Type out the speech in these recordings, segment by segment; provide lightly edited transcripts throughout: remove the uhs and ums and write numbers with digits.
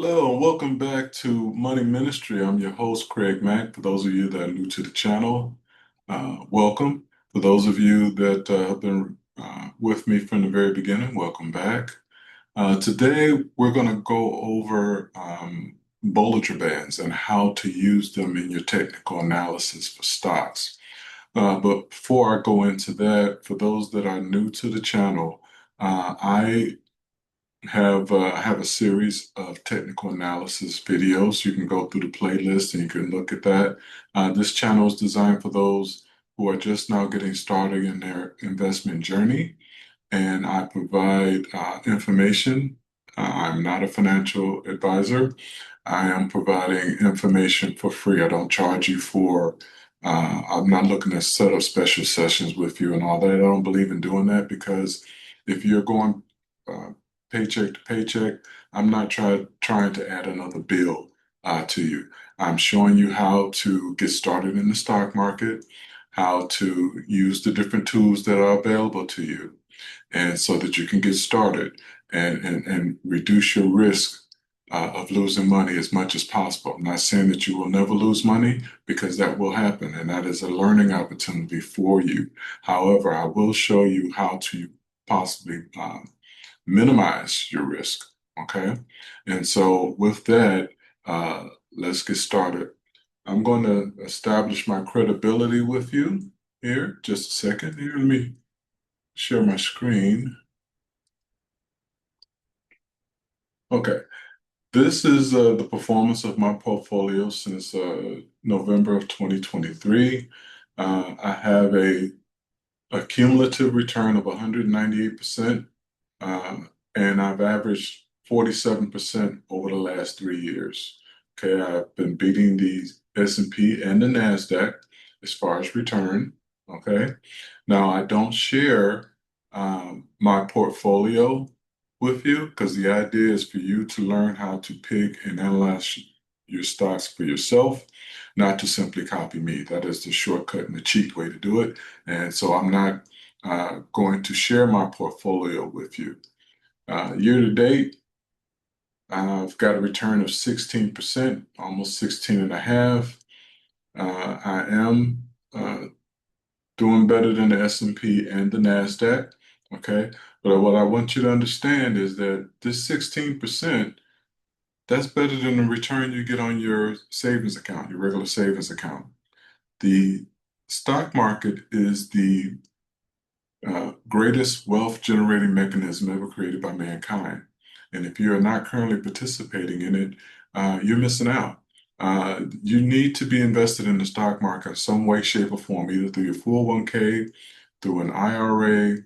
Hello, and welcome back to Money Ministry. I'm your host, Craig Mack. For those of you that are new to the channel, welcome. For those of you that have been with me from the very beginning, welcome back. Today, we're going to go over Bollinger Bands and how to use them in your technical analysis for stocks. But before I go into that, for those that are new to the channel, I have a series of technical analysis videos. You can go through the playlist and you can look at that. This channel is designed for those who are just now getting started in their investment journey, and I provide information. I'm not a financial advisor. I am providing information for free. I don't charge you for, I'm not looking to set up special sessions with you and all that. I don't believe in doing that because if you're going uh, paycheck to paycheck, I'm not trying to add another bill to you. I'm showing you how to get started in the stock market, how to use the different tools that are available to you, and so that you can get started and reduce your risk of losing money as much as possible. I'm not saying that you will never lose money because that will happen, and that is a learning opportunity for you. However, I will show you how to possibly minimize your risk. Okay. And so with that, let's get started. I'm going to establish my credibility with you here. Just a second here. Let me share my screen. Okay. This is the performance of my portfolio since November of 2023. I have a cumulative return of 198%, uh, and I've averaged 47% over the last 3 years. Okay, I've been beating the S&P and the NASDAQ as far as return. Okay, now I don't share my portfolio with you because the idea is for you to learn how to pick and analyze your stocks for yourself, not to simply copy me. That is the shortcut and the cheap way to do it. And so I'm not going to share my portfolio with you. Year to date, I've got a return of 16%, almost 16 and a half. I am doing better than the S&P and the NASDAQ. Okay. But what I want you to understand is that this 16%, that's better than the return you get on your savings account, your regular savings account. The stock market is the greatest wealth generating mechanism ever created by mankind. And if you are not currently participating in it, you're missing out. You need to be invested in the stock market in some way, shape, or form, either through your 401k, through an IRA,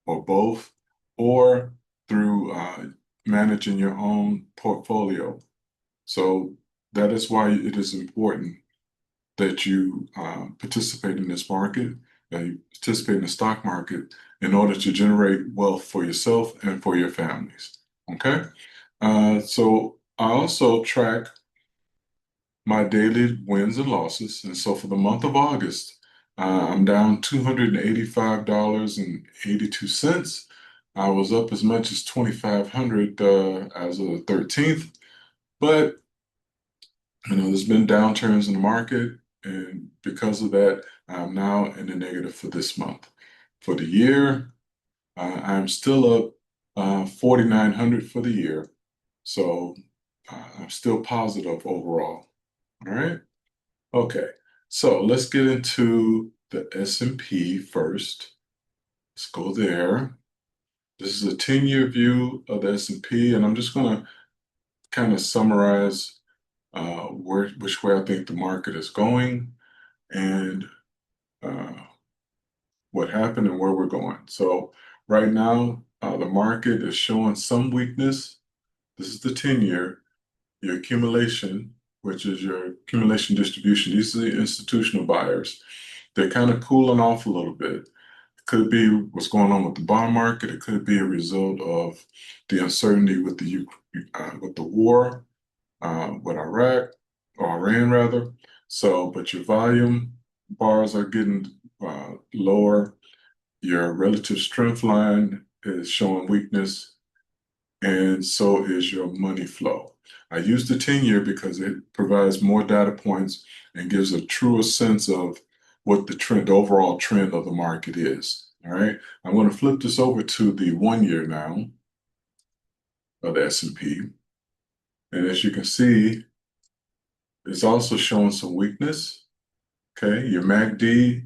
or both, or through managing your own portfolio. So that is why it is important that you participate in this market, that you participate in the stock market in order to generate wealth for yourself and for your families. Okay. So I also track my daily wins and losses. And so for the month of August, I'm down $285.82. I was up as much as 2,500 as of the 13th, but there's been downturns in the market, and because of that, I'm now in the negative for this month. For the year, I'm still up 4,900 for the year, so I'm still positive overall. All right. Okay. So let's get into the S&P first. Let's go there. This is a 10-year view of the S&P, and I'm just going to kind of summarize which way I think the market is going and uh, what happened and where we're going. So right now, the market is showing some weakness. This is the 10-year. Your accumulation, which is your accumulation distribution. These are the institutional buyers. They're kind of cooling off a little bit. It could be what's going on with the bond market. It could be a result of the uncertainty with the war with Iraq or Iran rather. So, but your volume bars are getting lower. Your relative strength line is showing weakness, and so is your money flow. I use the 10-year because it provides more data points and gives a truer sense of what the trend, the overall trend of the market is. All right. I'm going to flip this over to the 1 year now of the S&P. And as you can see, it's also showing some weakness. Okay, your MACD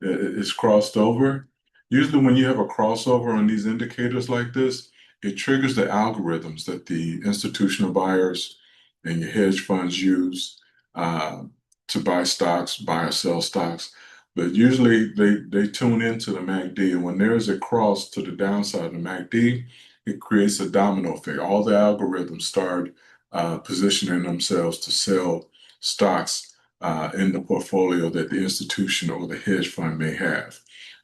is crossed over. Usually when you have a crossover on these indicators like this, it triggers the algorithms that the institutional buyers and your hedge funds use uh, to buy stocks, buy or sell stocks. But usually they tune into the MACD, and when there's a cross to the downside of the MACD, it creates a domino effect. All the algorithms start positioning themselves to sell stocks in the portfolio that the institution or the hedge fund may have.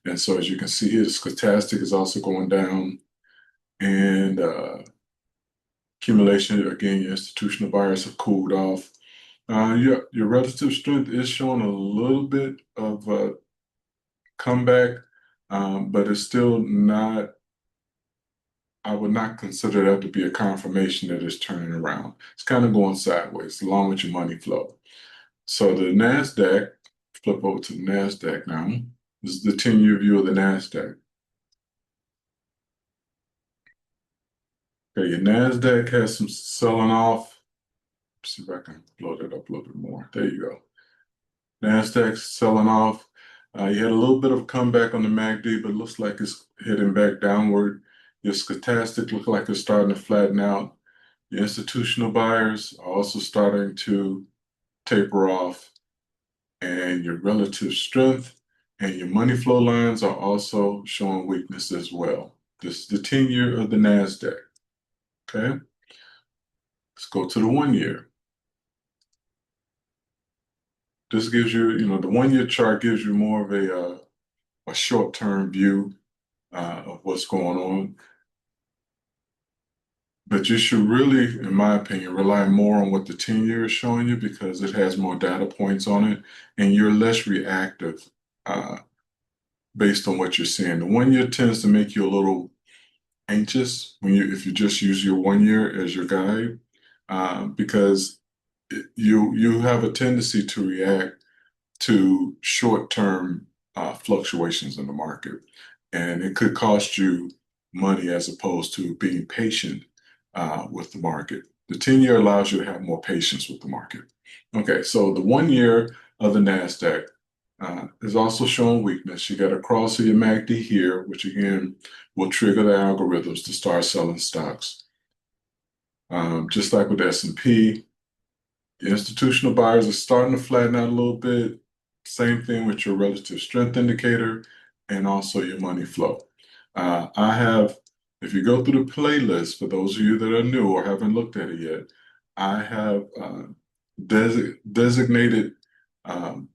And so, as you can see here, the stochastic is also going down, and accumulation, again, your institutional buyers have cooled off. Your relative strength is showing a little bit of a comeback, but it's still not, I would not consider that to be a confirmation that it's turning around. It's kind of going sideways along with your money flow. So the NASDAQ, flip over to the NASDAQ now. This is the 10-year view of the NASDAQ. Okay, your NASDAQ has some selling off. Let's see if I can blow that up a little bit more. There you go. NASDAQ's selling off. You had a little bit of a comeback on the MACD, but it looks like it's heading back downward. Your stochastic looks like it's starting to flatten out. Your institutional buyers are also starting to taper off, and your relative strength and your money flow lines are also showing weakness as well. This is the 10-year of the NASDAQ. Okay, let's go to the 1 year. This gives you, the 1 year chart gives you more of a short-term view of what's going on. But you should really, in my opinion, rely more on what the 10-year is showing you because it has more data points on it and you're less reactive based on what you're seeing. The 1 year tends to make you a little anxious if you just use your 1 year as your guide because you have a tendency to react to short-term fluctuations in the market, and it could cost you money as opposed to being patient with the market. The 10-year allows you to have more patience with the market. Okay, so the 1 year of the NASDAQ is also showing weakness. You got a cross of your MACD here, which again will trigger the algorithms to start selling stocks. Just like with S&P, the institutional buyers are starting to flatten out a little bit. Same thing with your relative strength indicator and also your money flow. If you go through the playlist, for those of you that are new or haven't looked at it yet, I have designated um,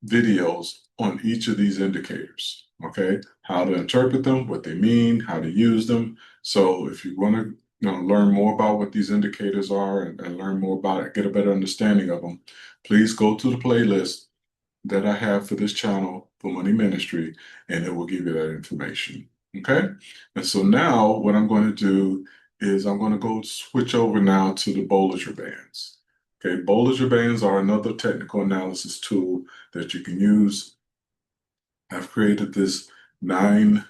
videos on each of these indicators, okay? How to interpret them, what they mean, how to use them. So if you want to learn more about what these indicators are and learn more about it, get a better understanding of them, please go to the playlist that I have for this channel for Money Ministry, and it will give you that information. Okay? And so now what I'm going to do is I'm going to go switch over now to the Bollinger Bands. Okay, Bollinger Bands are another technical analysis tool that you can use. I've created this 9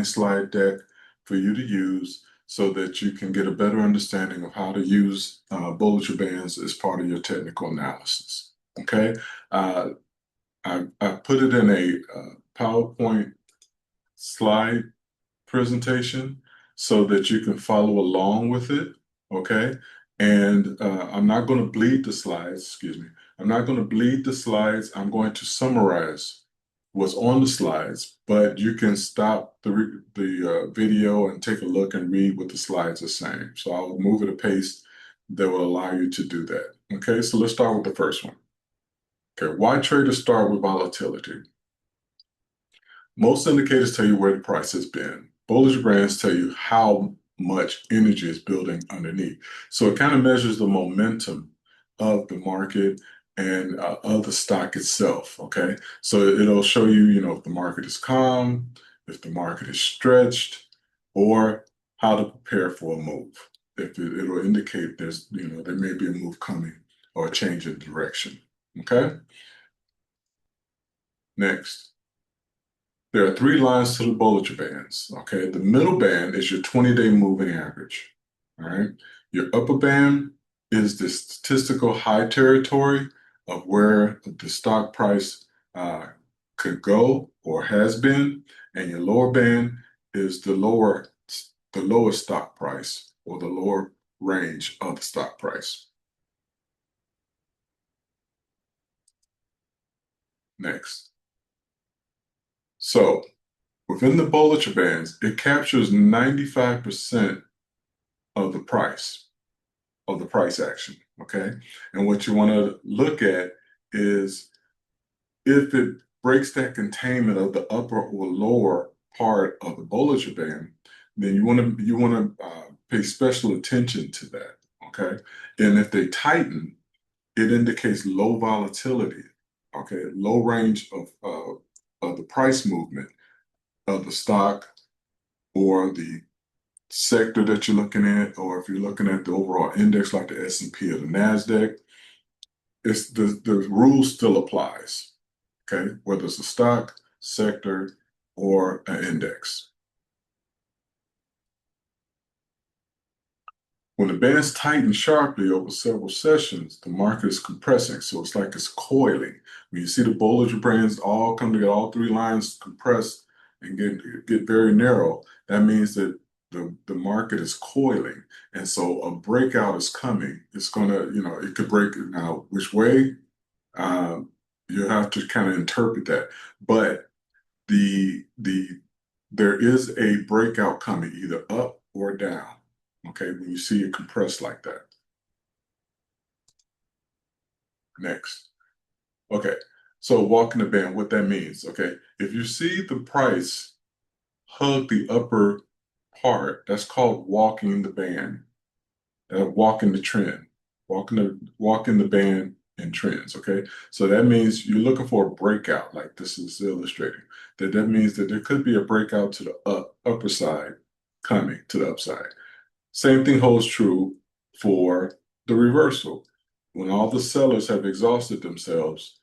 slide deck for you to use so that you can get a better understanding of how to use Bollinger Bands as part of your technical analysis. Okay, uh, I put it in a PowerPoint slide presentation so that you can follow along with it. Okay, and I'm not going to bleed the slides. Excuse me. I'm not going to bleed the slides. I'm going to summarize what's on the slides, but you can stop the video and take a look and read what the slides are saying. So I'll move at a pace that will allow you to do that. Okay, so let's start with the first one. Okay, why traders start with volatility? Most indicators tell you where the price has been. Bollinger Bands tell you how much energy is building underneath. So it kind of measures the momentum of the market and of the stock itself. Okay, so it'll show you, if the market is calm, if the market is stretched, or how to prepare for a move. it'll indicate there may be a move coming or a change in direction. Okay. Next, there are three lines to the Bollinger Bands. Okay, the middle band is your 20-day moving average. All right, your upper band is the statistical high territory of where the stock price uh, could go or has been, and your lower band is the lowest stock price or the lower range of the stock price. Next, so within the Bollinger Bands, it captures 95% of the price action. Okay. And what you want to look at is if it breaks that containment of the upper or lower part of the Bollinger Band, then you want to pay special attention to that. Okay. And if they tighten, it indicates low volatility. Okay. Low range of the price movement of the stock or the sector that you're looking at, or if you're looking at the overall index like the S&P or the NASDAQ, it's the rule still applies, okay? Whether it's a stock, sector, or an index. When the bands tighten sharply over several sessions, the market is compressing. So it's like it's coiling. When you see the Bollinger Bands all come together, all three lines compress and get very narrow, that means that the market is coiling. And so a breakout is coming. It's gonna, it could break now. Which way? Um, you have to kind of interpret that. But the there is a breakout coming, either up or down. Okay, when you see it compressed like that. Next. Okay, so walking the band, what that means. Okay, if you see the price hug the upper part, that's called walking the band, walking the trend, walking the band in trends. Okay, so that means you're looking for a breakout, like this is illustrating. That means that there could be a breakout to the upper side coming to the upside. Same thing holds true for the reversal. When all the sellers have exhausted themselves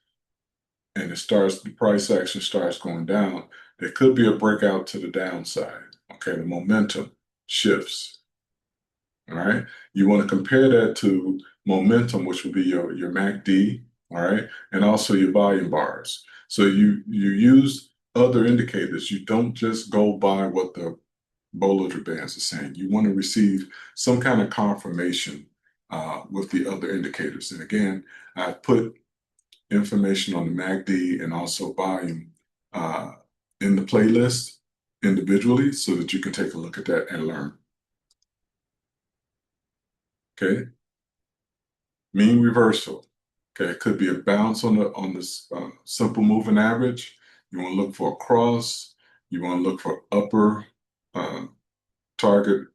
and the price action starts going down, there could be a breakout to the downside. Okay, the momentum shifts. All right. You want to compare that to momentum, which would be your MACD, all right, and also your volume bars. So you use other indicators. You don't just go by what the Bollinger Bands are saying. You want to receive some kind of confirmation with the other indicators. And again, I've put information on the MACD and also volume uh, in the playlist individually so that you can take a look at that and learn. Okay, mean reversal. Okay, it could be a bounce on this simple moving average. You want to look for a cross. You want to look for uh, target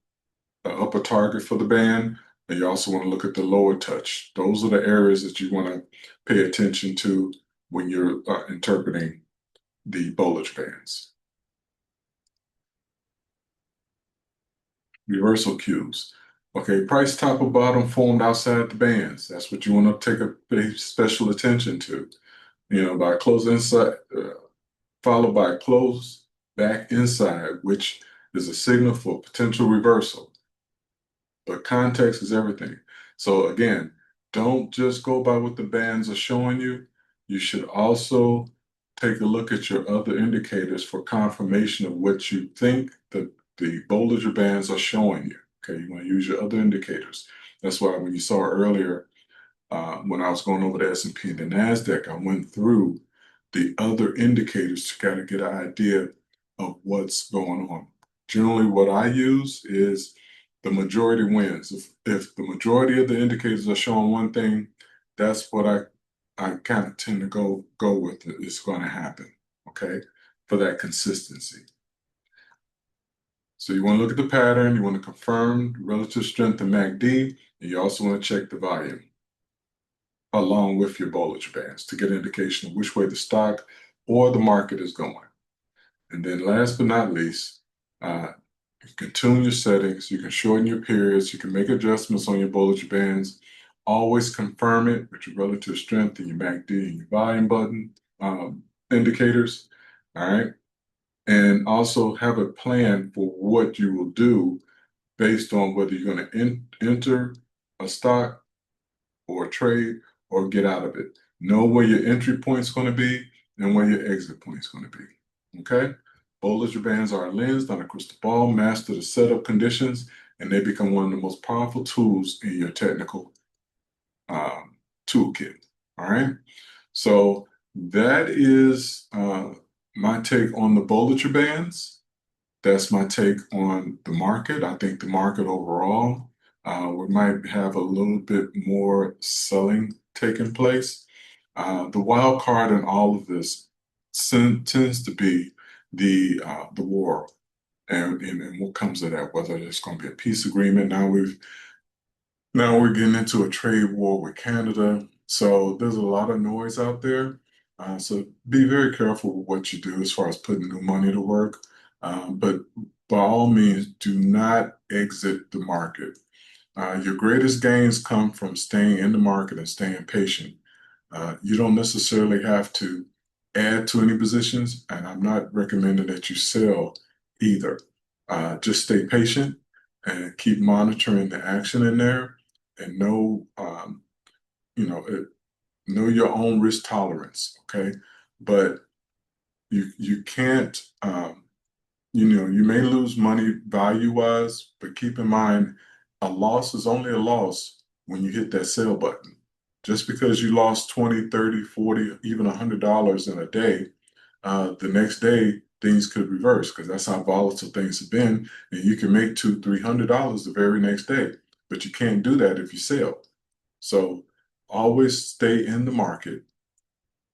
upper target for the band, and you also want to look at the lower touch. Those are the areas that you want to pay attention to when you're interpreting the Bollinger Bands. Reversal cues. Okay, price top or bottom formed outside the bands. That's what you want to pay special attention to. By close inside, followed by close back inside, which is a signal for potential reversal. But context is everything. So again, don't just go by what the bands are showing you. You should also take a look at your other indicators for confirmation of what you think the Bollinger Bands are showing you. Okay, you want to use your other indicators. That's why when you saw earlier, when I was going over the S&P and the NASDAQ, I went through the other indicators to kind of get an idea of what's going on. Generally, what I use is the majority wins. If the majority of the indicators are showing one thing, that's what I kind of tend to go with. It's going to happen, okay, for that consistency. So you want to look at the pattern, you want to confirm relative strength in MACD, and you also want to check the volume along with your Bollinger Bands to get an indication of which way the stock or the market is going. And then last but not least, uh, You can tune your settings, you can shorten your periods, you can make adjustments on your Bollinger Bands. Always confirm it with your relative strength and your MACD and your volume button indicators. All right. And also have a plan for what you will do based on whether you're going to enter a stock or a trade or get out of it. Know where your entry point is going to be and where your exit point is going to be. Okay? Bollinger Bands are a lens, not a crystal ball. Master the setup conditions, and they become one of the most powerful tools in your technical toolkit. All right? So that is my take on the Bollinger Bands. That's my take on the market. I think the market overall, we might have a little bit more selling taking place. The wild card in all of this tends to be the war and what comes of that, whether it's going to be a peace agreement. Now we're getting into a trade war with Canada. So there's a lot of noise out there. So be very careful with what you do as far as putting new money to work. But by all means, do not exit the market. Your greatest gains come from staying in the market and staying patient. You don't necessarily have to add to any positions, and I'm not recommending that you sell either. Just stay patient and keep monitoring the action in there and you know, know your own risk tolerance. Okay. But you can't, you may lose money value wise, but keep in mind a loss is only a loss when you hit that sell button. Just because you lost 20, 30, 40, even $100 in a day, the next day things could reverse because that's how volatile things have been. And you can make $200, $300 the very next day, but you can't do that if you sell. So always stay in the market.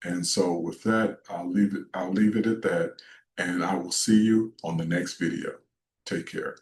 And so with that, I'll leave it at that. And I will see you on the next video. Take care.